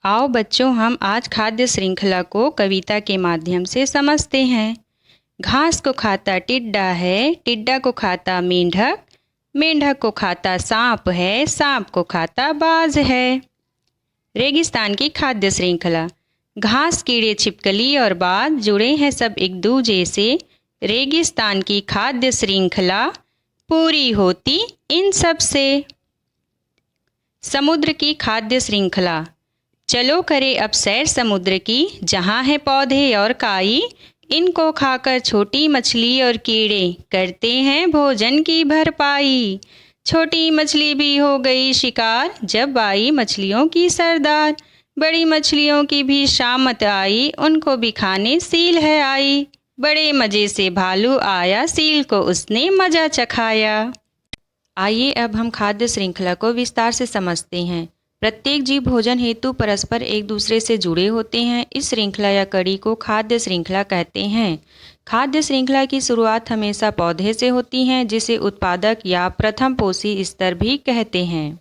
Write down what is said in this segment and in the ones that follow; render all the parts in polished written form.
आओ बच्चों, हम आज खाद्य श्रृंखला को कविता के माध्यम से समझते हैं। घास को खाता टिड्डा है, टिड्डा को खाता मेंढक, मेंढक को खाता सांप है, सांप को खाता बाज है। रेगिस्तान की खाद्य श्रृंखला। घास, कीड़े, छिपकली और बाज जुड़े हैं सब एक दूजे से। रेगिस्तान की खाद्य श्रृंखला पूरी होती इन सब से। समुद्र की खाद्य श्रृंखला। चलो करे अब सैर समुद्र की, जहाँ है पौधे और काई। इनको खाकर छोटी मछली और कीड़े करते हैं भोजन की भरपाई। छोटी मछली भी हो गई शिकार, जब आई मछलियों की सरदार। बड़ी मछलियों की भी शामत आई, उनको भी खाने सील है आई। बड़े मज़े से भालू आया, सील को उसने मज़ा चखाया। आइए अब हम खाद्य श्रृंखला को विस्तार से समझते हैं। प्रत्येक जीव भोजन हेतु परस्पर एक दूसरे से जुड़े होते हैं। इस श्रृंखला या कड़ी को खाद्य श्रृंखला कहते हैं। खाद्य श्रृंखला की शुरुआत हमेशा पौधे से होती है, जिसे उत्पादक या प्रथम पोषी स्तर भी कहते हैं।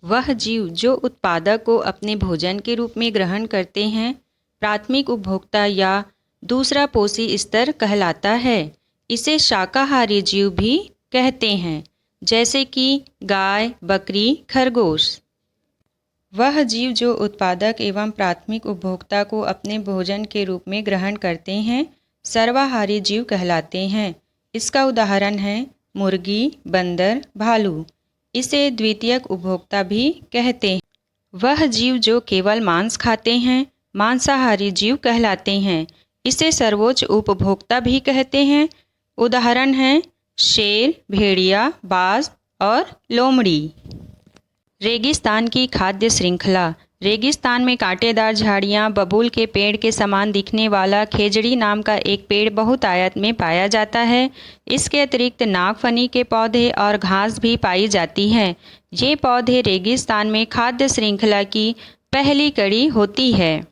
वह जीव जो उत्पादक को अपने भोजन के रूप में ग्रहण करते हैं, प्राथमिक उपभोक्ता या दूसरा पोषी स्तर कहलाता है। इसे शाकाहारी जीव भी कहते हैं, जैसे कि गाय, बकरी, खरगोश। वह जीव जो उत्पादक एवं प्राथमिक उपभोक्ता को अपने भोजन के रूप में ग्रहण करते हैं, सर्वाहारी जीव कहलाते हैं। इसका उदाहरण है मुर्गी, बंदर, भालू। इसे द्वितीयक उपभोक्ता भी कहते हैं। वह जीव जो केवल मांस खाते हैं, मांसाहारी जीव कहलाते हैं। इसे सर्वोच्च उपभोक्ता भी कहते हैं। उदाहरण हैं शेर, भेड़िया, बाज और लोमड़ी। रेगिस्तान की खाद्य श्रृंखला। रेगिस्तान में कांटेदार झाड़ियाँ, बबूल के पेड़ के समान दिखने वाला खेजड़ी नाम का एक पेड़ बहुतायत में पाया जाता है। इसके अतिरिक्त नागफनी के पौधे और घास भी पाई जाती है। ये पौधे रेगिस्तान में खाद्य श्रृंखला की पहली कड़ी होती है।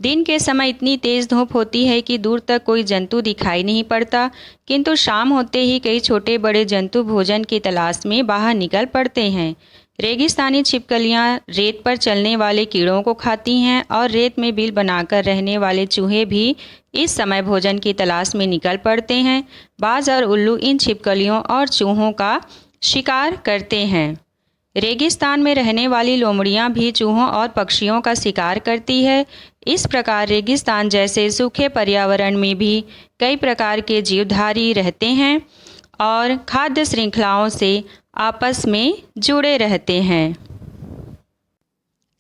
दिन के समय इतनी तेज़ धूप होती है कि दूर तक कोई जंतु दिखाई नहीं पड़ता, किंतु शाम होते ही कई छोटे बड़े जंतु भोजन की तलाश में बाहर निकल पड़ते हैं। रेगिस्तानी छिपकलियाँ रेत पर चलने वाले कीड़ों को खाती हैं और रेत में बिल बनाकर रहने वाले चूहे भी इस समय भोजन की तलाश में निकल पड़ते हैं। बाज और उल्लू इन छिपकलियों और चूहों का शिकार करते हैं। रेगिस्तान में रहने वाली लोमड़ियाँ भी चूहों और पक्षियों का शिकार करती है। इस प्रकार रेगिस्तान जैसे सूखे पर्यावरण में भी कई प्रकार के जीवधारी रहते हैं और खाद्य श्रृंखलाओं से आपस में जुड़े रहते हैं।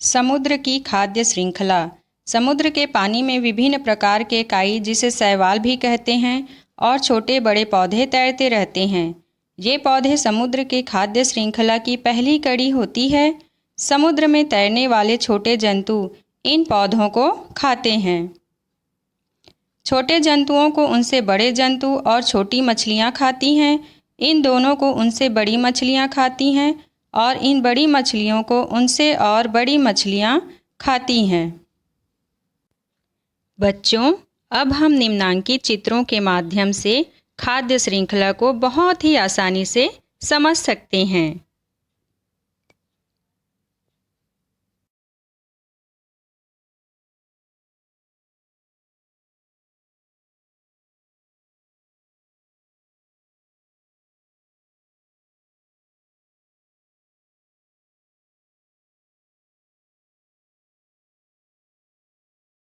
समुद्र की खाद्य श्रृंखला। समुद्र के पानी में विभिन्न प्रकार के काई, जिसे शैवाल भी कहते हैं, और छोटे बड़े पौधे तैरते रहते हैं। ये पौधे समुद्र के खाद्य श्रृंखला की पहली कड़ी होती है। समुद्र में तैरने वाले छोटे जंतु इन पौधों को खाते हैं। छोटे जंतुओं को उनसे बड़े जंतु और छोटी मछलियाँ खाती हैं। इन दोनों को उनसे बड़ी मछलियाँ खाती हैं और इन बड़ी मछलियों को उनसे और बड़ी मछलियाँ खाती हैं। बच्चों, अब हम निम्नांकित चित्रों के माध्यम से खाद्य श्रृंखला को बहुत ही आसानी से समझ सकते हैं।